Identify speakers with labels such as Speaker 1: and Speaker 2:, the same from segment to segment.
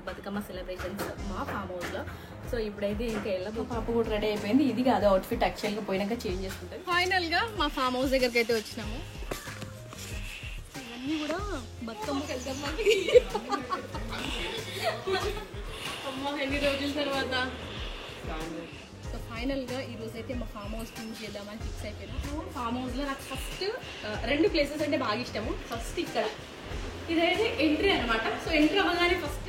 Speaker 1: Bathukamma celebrations మా form హౌస్లో. So ఇప్పుడైతే ఇంకా ఎల్లబో పాప కూడా రెడీ అయిపోయింది. ఇది కాదు అవుట్ఫిట్, యాక్చువల్గా పోయినాక చేంజ్ చేసుకుంటాం. ఫైనల్గా మా ఫామ్ హౌస్ దగ్గరికి అయితే వచ్చినాము. ఇవన్నీ కూడా బతుకమ్మకి వెళ్తాం. అమ్మ ఎన్ని రోజుల తర్వాత. సో ఫైనల్గా ఈరోజు అయితే మా ఫామ్ హౌస్ చూస్ చేద్దామని ఫిక్స్ అయిపోయినా. ఫామ్ హౌస్లో నాకు ఫస్ట్ 2 ప్లేసెస్ అంటే బాగా ఇష్టము. ఫస్ట్ ఇక్కడ ఇదైతే ఎంట్రీ అనమాట. సో ఎంట్రీ అవ్వగానే ఫస్ట్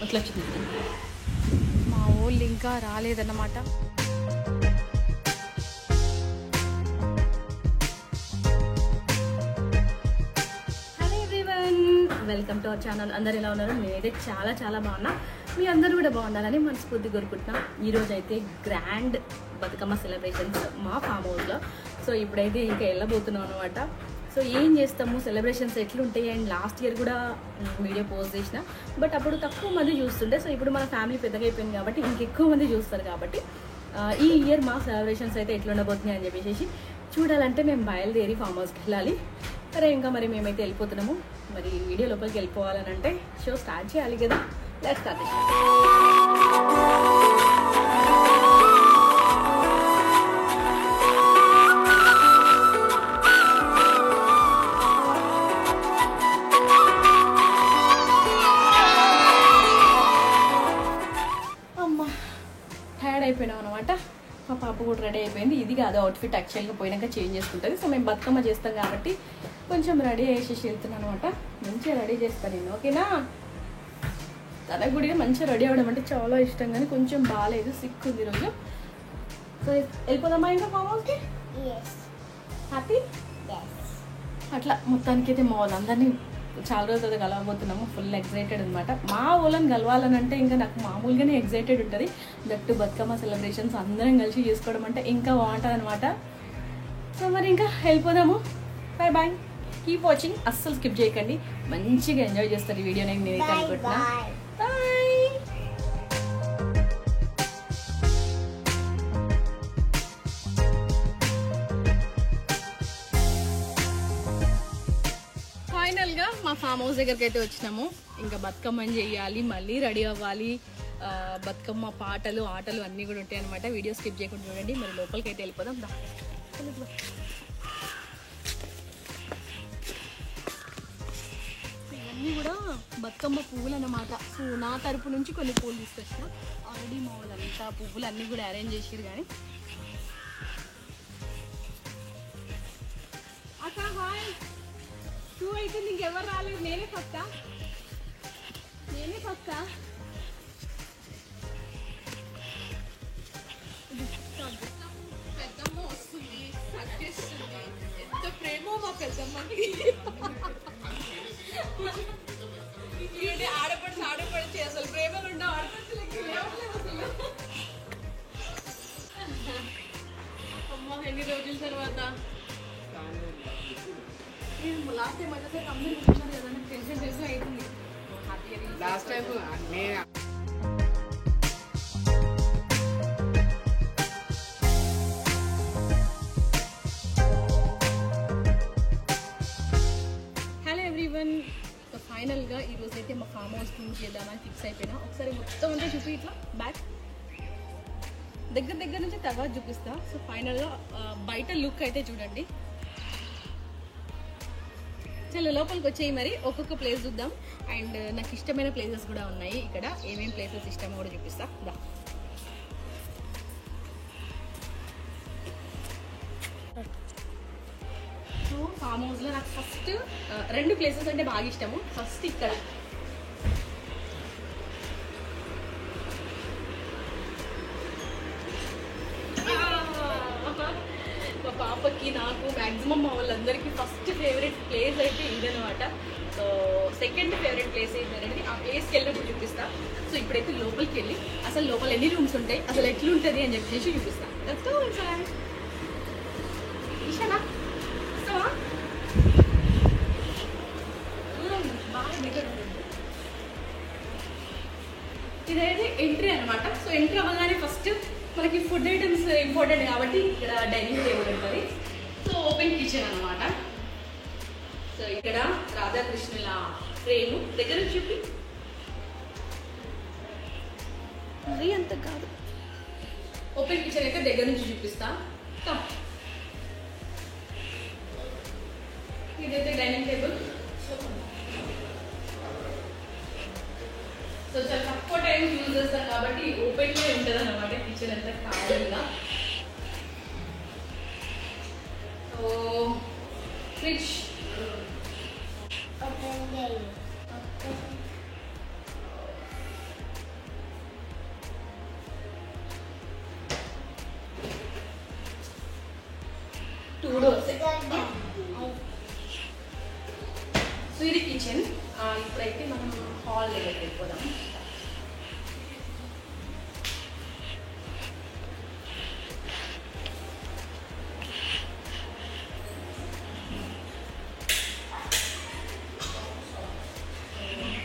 Speaker 1: అట్లా వచ్చింది. మా ఊళ్ళు ఇంకా రాలేదన్నమాట. Hello everyone, welcome to our channel. అందరు ఎలా ఉన్నారు? నేనైతే చాలా చాలా బాగున్నా. మీ అందరూ కూడా బాగుండాలని మనస్ఫూర్తి కోరుకుంటున్నాం. ఈరోజు అయితే గ్రాండ్ బతుకమ్మ సెలబ్రేషన్స్ మా ఫామ్ హౌస్లో. సో ఇప్పుడైతే ఇంకా వెళ్ళబోతున్నాం అనమాట. సో ఏం చేస్తాము, సెలబ్రేషన్స్ ఎట్లుంటాయి. అండ్ లాస్ట్ ఇయర్ కూడా వీడియో పోస్ట్ చేసిన, బట్ అప్పుడు తక్కువ మంది చూస్తుండే. సో ఇప్పుడు మన ఫ్యామిలీ పెద్దగా అయిపోయింది కాబట్టి ఇంకెక్కువ మంది చూస్తారు. కాబట్టి ఈ ఇయర్ మా సెలబ్రేషన్స్ అయితే ఎట్లుండబోతున్నాయి అని చెప్పేసి చూడాలంటే మేము బయలుదేరి ఫామ్ హౌస్కి వెళ్ళాలి. సరే ఇంకా మరి మేమైతే వెళ్ళిపోతున్నాము. మరి వీడియో లోపలికి వెళ్ళిపోవాలని అంటే షో స్టార్ట్ చేయాలి కదా. Let's start. అయిపోయినాం అనమాట. మా పాప కూడా రెడీ అయిపోయింది. ఇది కాదు అవుట్ఫిట్, యాక్చువల్గా పోయినాక చేంజ్ చేసుకుంటుంది. సో మేము బతుకమ్మ చేస్తాం కాబట్టి కొంచెం రెడీ చేసేసి వెళ్తున్నాను అనమాట. మంచిగా రెడీ చేస్తాను నేను, ఓకేనా? తనకు కూడా మంచిగా రెడీ అవ్వడం అంటే చాలా ఇష్టం, కానీ కొంచెం బాగాలేదు, సిక్ ఉంది ఈరోజు. సో వెళ్ళిపోదామా ఇంకా ఫామ్ హౌస్కి? హ్యాపీ అట్లా మొత్తానికి అయితే మా వాళ్ళందరినీ చాలా రోజులు కలవబోతున్నాము. ఫుల్ ఎక్సైటెడ్ అనమాట. మా వాళ్ళని కలవాలని అంటే ఇంకా నాకు మామూలుగానే ఎక్సైటెడ్ ఉంటుంది. దట్టు బతుకమ్మ సెలబ్రేషన్స్ అందరం కలిసి చేసుకోవడం అంటే ఇంకా బాగుంటుంది అనమాట. సో మరి ఇంకా వెళ్ళిపోదాము. బాయ్ బాయ్, కీప్ వాచింగ్, అస్సలు స్కిప్ చేయకండి. మంచిగా ఎంజాయ్ చేస్తారు ఈ వీడియో. నేనైతే అనుకుంటున్నా. బాయ్. ఫైనల్గా మా ఫామ్ హౌస్ దగ్గరికి అయితే వచ్చినాము. ఇంకా బతుకమ్మని చెయ్యాలి, మళ్ళీ రెడీ అవ్వాలి. బతుకమ్మ పాటలు ఆటలు అన్నీ కూడా ఉంటాయి అనమాట. వీడియో స్కిప్ చేయకుండా చూడండి. మరి లోపలికి అయితే వెళ్ళిపోదాం. ఇవన్నీ కూడా బతుకమ్మ పువ్వులు అన్నమాట. సో నా తరపు నుంచి కొన్ని పువ్వులు తీసుకొచ్చిన. ఆల్రెడీ మా వాళ్ళంతా పువ్వులు అన్నీ కూడా అరేంజ్ చేసారు. కానీ అక్క హాయ్, 2 అయితే ఇంకెవరు రాలేదు. నేనే ఫస్టా. పెద్దమ్మ వస్తుంది, సక్కేస్తుంది. ఎంత ప్రేమో మా పెద్దమ్మకి. ఆడపడి అసలు ప్రేమలు ఉండే ఆడపడుచులకి అమ్మ ఎన్ని రోజుల తర్వాత. లాస్ట్ టైం అయితే అందరూ కూర్చున్నారు కదా, టెన్షన్ అవుతుంది. Last time hello everyone. So ఫైనల్గా ఈరోజు అయితే మా ఫామ్ హౌస్ చూస్ చేద్దామని ఫిక్స్ అయిపోయినా. ఒకసారి మొత్తం అంతా చూపి, ఇట్లా బ్యాక్ దగ్గర నుంచి తర్వాత చూపిస్తా. సో ఫైనల్గా బయట లుక్ అయితే చూడండి. చలో లోపలికి వచ్చేయి. మరి ఒక్కొక్క ప్లేస్ చూద్దాం. అండ్ నాకు ఇష్టమైన ప్లేసెస్ కూడా ఉన్నాయి ఇక్కడ. ఏమేమి ప్లేసెస్ ఇష్టమో కూడా చూపిస్తా. దా సో ఫామ్ హౌస్లో నాకు ఫస్ట్ 2 ప్లేసెస్ అంటే బాగా ఇష్టము. ఫస్ట్ ఇక్కడ మా పాపకి నాకు మ్యాక్సిమం మా వాళ్ళందరికీ ఫస్ట్ ఫేవరెట్ ప్లేస్ అయితే ఇదనమాట. సో సెకండ్ ఫేవరెట్ ప్లేస్ ఏంటనేది ఆ ప్లేస్కి వెళ్ళినప్పుడు చూపిస్తా. సో ఇప్పుడైతే లోపలికి వెళ్ళి అసలు లోపల ఎన్ని రూమ్స్ ఉంటాయి, అసలు ఎట్లుంటుంది అని చెప్పేసి చూపిస్తా. ఇషానా వస్తావా? బాగా దగ్గర ఉంటుంది. ఇదైతే ఎంట్రీ అనమాట. సో ఎంట్రీ అవ్వగానే ఫస్ట్ మనకి ఫుడ్ ఐటమ్స్ ఇంపార్టెంట్ కాబట్టి ఇక్కడ డైనింగ్ టేబుల్ ఉంటుంది. సో ఓపెన్ కిచెన్ అనమాట. సో ఇక్కడ రాధాకృష్ణుల ఫ్రేమ్ దగ్గర చూపి మరీ అంత కాదు. ఓపెన్ కిచెన్ అయితే దగ్గర నుంచి చూపిస్తా. ఇదైతే డైనింగ్ టేబుల్. సో చాలా తక్కువ టైం యూజ్ చేస్తాం కాబట్టి ఓపెన్గా ఉంటుంది అన్నమాట కిచెన్ అంతా ఖాళీగా. So fridge, two doors. So ఇది కిచెన్. ఇప్పుడైతే మనం హాల్ దగ్గరికి వెళ్ళిపోదాం.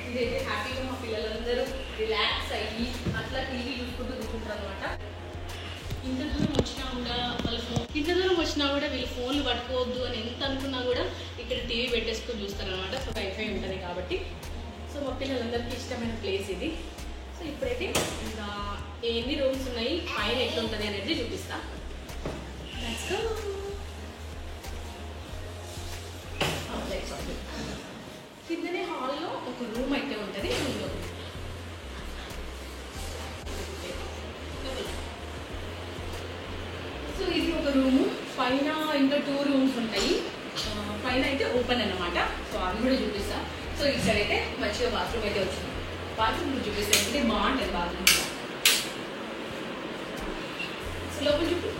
Speaker 1: ఇదైతే హ్యాపీగా మా పిల్లలందరూ రిలాక్స్ అయ్యి అట్లా టీవీ చూసుకుంటూ కూర్చుంటారు అనమాట. ఇంత దూరం వచ్చినా కూడా వీళ్ళు ఫోన్లు పట్టుకోవద్దు అని ఎంత అనుకున్నా కూడా ఇక్కడ టీవీ పెట్టేసుకొని చూస్తారనమాట. సో వైఫై ఉంటుంది కాబట్టి. సో మా పిల్లలందరికీ ఇష్టమైన ప్లేస్ ఇది. సో ఇప్పుడైతే ఇంకా ఎన్ని రూమ్స్ ఉన్నాయి, పైన ఎట్లుంటుంది అనేది చూపిస్తా. కిందనే హాల్లో ఒక రూమ్ అయితే ఉంటుంది. సో ఇది ఒక రూము. పైన ఇంకా 2 రూమ్స్ ఉంటాయి. పైన అయితే ఓపెన్ అన్నమాట. సో అవి కూడా చూపిస్తా. సో ఇక్కడైతే మంచిగా బాత్రూమ్ అయితే వచ్చింది. బాత్రూమ్ చూపిస్తే అంటే బాగుంటుంది బాత్రూమ్. సో లోపల చూపి.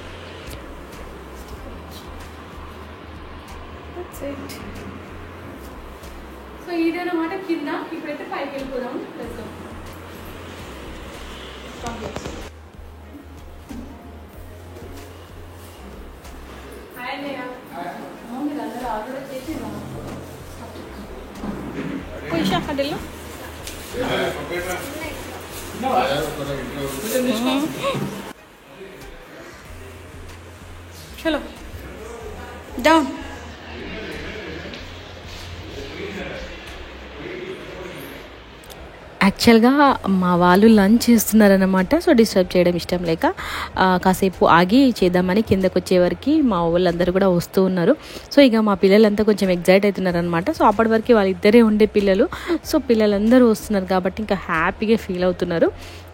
Speaker 1: సో ఇదన్నమాట కింద. ఇప్పుడైతే పైకి వెళ్ళిపోదాం. వెళ్తాం. మీరు అందరూ ఆర్డర్ చేసి పోయిషా హోటల్లో చలో డౌన్. యాక్చువల్గా మా వాళ్ళు లంచ్ చేస్తున్నారన్నమాట. సో డిస్టర్బ్ చేయడం ఇష్టం లేక కాసేపు ఆగి చేద్దామని కిందకు వచ్చేవరకు మా వాళ్ళందరూ కూడా వస్తూ ఉన్నారు. సో ఇక మా పిల్లలంతా కొంచెం ఎగ్జైట్ అవుతున్నారనమాట. సో అప్పటి వరకు వాళ్ళిద్దరే ఉండే పిల్లలు. సో పిల్లలందరూ వస్తున్నారు కాబట్టి ఇంకా హ్యాపీగా ఫీల్ అవుతున్నారు.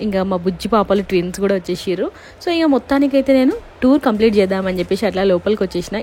Speaker 1: ఇంకా మా బుజ్జి పాపలు ట్విన్స్ కూడా వచ్చేసారు. సో ఇక మొత్తానికైతే నేను టూర్ కంప్లీట్ చేద్దామని చెప్పేసి అట్లా లోపలికి వచ్చేసిన.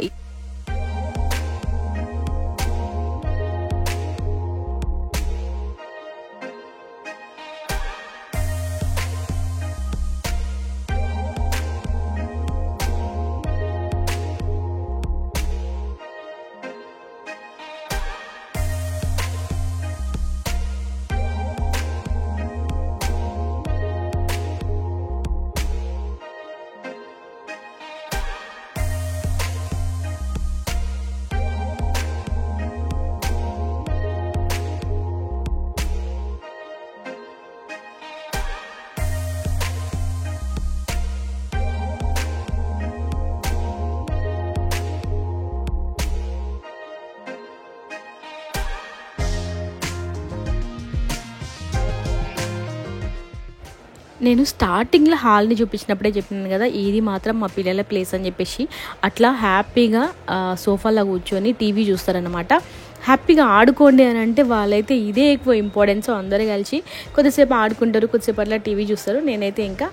Speaker 1: నేను స్టార్టింగ్లో హాల్ని చూపించినప్పుడే చెప్పినాను కదా, ఇది మాత్రం మా పిల్లల ప్లేస్ అని చెప్పేసి. అట్లా హ్యాపీగా సోఫాలో కూర్చొని టీవీ చూస్తారనమాట. హ్యాపీగా ఆడుకోండి అని అంటే వాళ్ళైతే ఇదే ఎక్కువ ఇంపార్టెన్స్. అందరూ కలిసి కొద్దిసేపు ఆడుకుంటారు, కొద్దిసేపు అట్లా టీవీ చూస్తారు. నేనైతే ఇంకా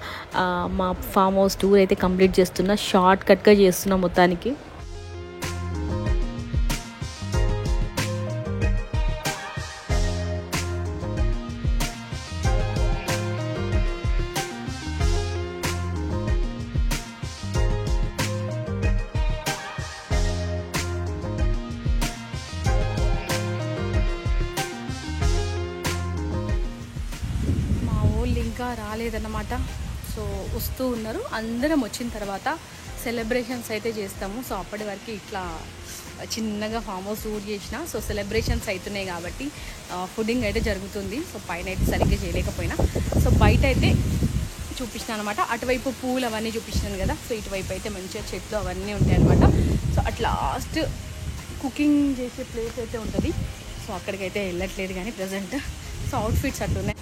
Speaker 1: మా ఫామ్ హౌస్ టూర్ అయితే కంప్లీట్ చేస్తున్నా. షార్ట్ కట్గా చేస్తున్నా మొత్తానికి. ఇంకా రాలేదన్నమాట. సో వస్తూ ఉన్నారు. అందరం వచ్చిన తర్వాత సెలబ్రేషన్స్ అయితే చేస్తాము. సో అప్పటి వరకు ఇట్లా చిన్నగా ఫామ్ హౌస్ టూర్ చేసిన. సో సెలబ్రేషన్స్ అవుతున్నాయి కాబట్టి ఫుడ్డింగ్ అయితే జరుగుతుంది. సో పైన అయితే సరిగ్గా చేయలేకపోయినా సో బయట అయితే చూపించాను అనమాట. అటువైపు పూలు అవన్నీ చూపించాను కదా. సో ఇటువైపు అయితే మంచిగా చెట్లు అవన్నీ ఉంటాయి అనమాట. సో అట్ లాస్ట్ కుకింగ్ చేసే ప్లేస్ అయితే ఉంటుంది. సో అక్కడికైతే వెళ్ళట్లేదు కానీ ప్రజెంట్. సో అవుట్ఫిట్స్ అట్లున్నాయి.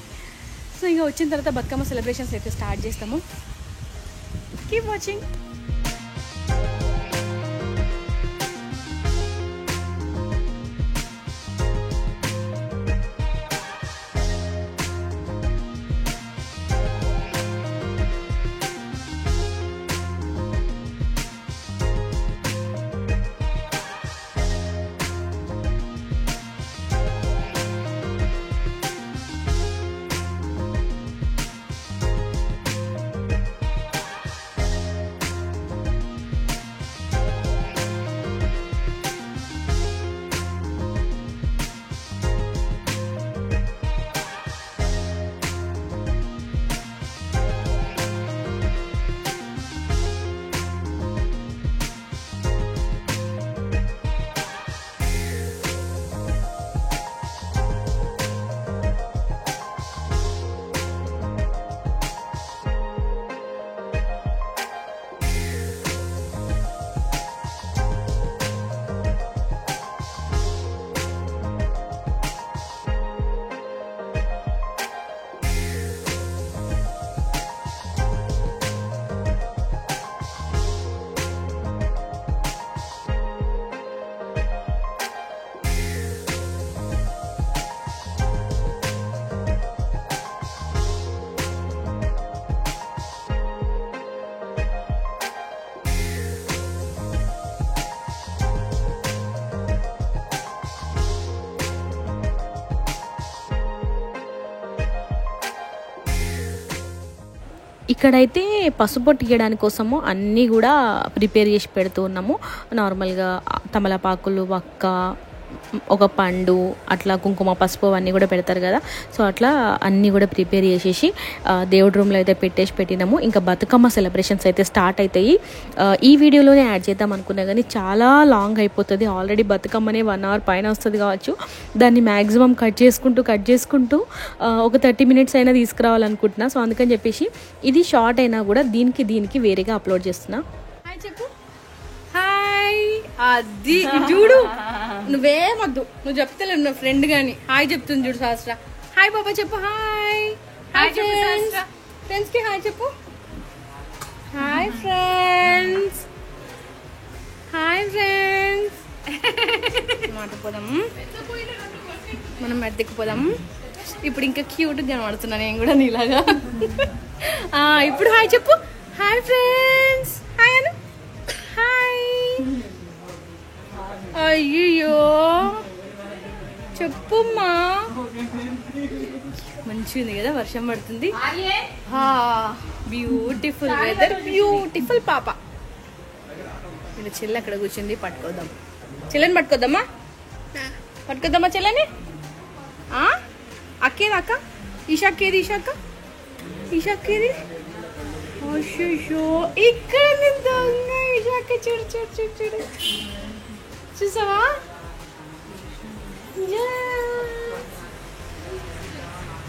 Speaker 1: సో ఇంకా వచ్చిన తర్వాత బతుకమ్మ సెలబ్రేషన్స్ అయితే స్టార్ట్ చేస్తాము. Keep watching. ఇక్కడైతే పసుపొట్టు గీయడానికి కోసము అన్నీ కూడా ప్రిపేర్ చేసి పెడుతూ ఉన్నాము. నార్మల్గా తమలపాకులు, వక్క, ఒక పండు, అట్లా కుంకుమ, పసుపు అవన్నీ కూడా పెడతారు కదా. సో అట్లా అన్నీ కూడా ప్రిపేర్ చేసేసి దేవుడి రూమ్లో అయితే పెట్టినాము. ఇంకా బతుకమ్మ సెలబ్రేషన్స్ అయితే స్టార్ట్ అవుతాయి. ఈ వీడియోలోనే యాడ్ చేద్దాం అనుకున్నా కానీ చాలా లాంగ్ అయిపోతుంది. ఆల్రెడీ బతుకమ్మనే 1 hour పైన వస్తుంది కావచ్చు. దాన్ని మ్యాక్సిమం కట్ చేసుకుంటూ ఒక 30 minutes అయినా తీసుకురావాలనుకుంటున్నా. సో అందుకని చెప్పేసి ఇది షార్ట్ అయినా కూడా దీనికి వేరేగా అప్లోడ్ చేస్తున్నా. హాయ్ చెప్పు. హాయ్. అది చూడు, నువ్వేమొద్దు, నువ్వు చెప్తలేవు, నా ఫ్రెండ్ కానీ హాయ్ చెప్తుంది చూడు శాస్త్ర. హాయ్ బాబా చెప్పు. హాయ్. హాయ్ ఫ్రెండ్స్కి హాయ్ చెప్పు. Hi friends. Hi friends. మాట్లాడిపోదాము, మనం మెద్దెక్కిపోదాము. ఇప్పుడు ఇంకా క్యూట్గా కనబడుతున్నా నేను కూడా నీలాగా. ఇప్పుడు హాయ్ చెప్పు. Hi friends. హాయ్ అను. హాయ్. అయ్యో చెప్పుమ్మా. మంచిగా కదా, వర్షం పడుతుంది. బ్యూటిఫుల్ వెదర్, బ్యూటిఫుల్ పాప. ఇలా చెల్లి అక్కడ కూర్చుంది, పట్టుకోద్దాం. చెల్లని పట్టుకోద్దామా? పట్టుకోద్దామా చెల్లని? అక్కేది అక్క. ఈషాక్కేది? ఈషాక్కేది? అయ్యో ఇక్కడ దొంగ ఈషాక్క. చూడు చూసావా?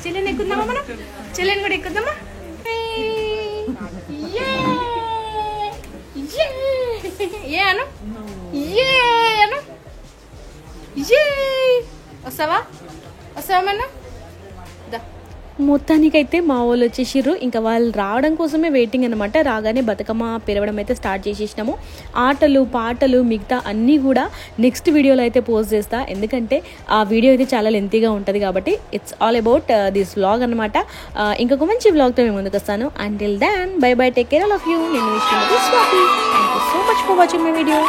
Speaker 1: చెల్లెని ఎక్కుదామా మనం? చెల్లెని కూడా ఎక్కుదామా? ఏ అను. వస్తావా మన? మొత్తానికైతే మా వాళ్ళు వచ్చేసిర్రు. ఇంకా వాళ్ళు రావడం కోసమే వెయిటింగ్ అనమాట. రాగానే బతుకమ్మ పెరవడం అయితే స్టార్ట్ చేసేసినాము. ఆటలు, పాటలు, మిగతా అన్నీ కూడా నెక్స్ట్ వీడియోలో అయితే పోస్ట్ చేస్తా. ఎందుకంటే ఆ వీడియో అయితే చాలా లెంతీగా ఉంటుంది కాబట్టి. It's all about this vlog అనమాట. ఇంకొక మంచి వ్లాగ్తో మేము ముందుకు వస్తాను. Until then bye bye, take care all of you. నేను wish you Swathi. Thank you so much for watching my video.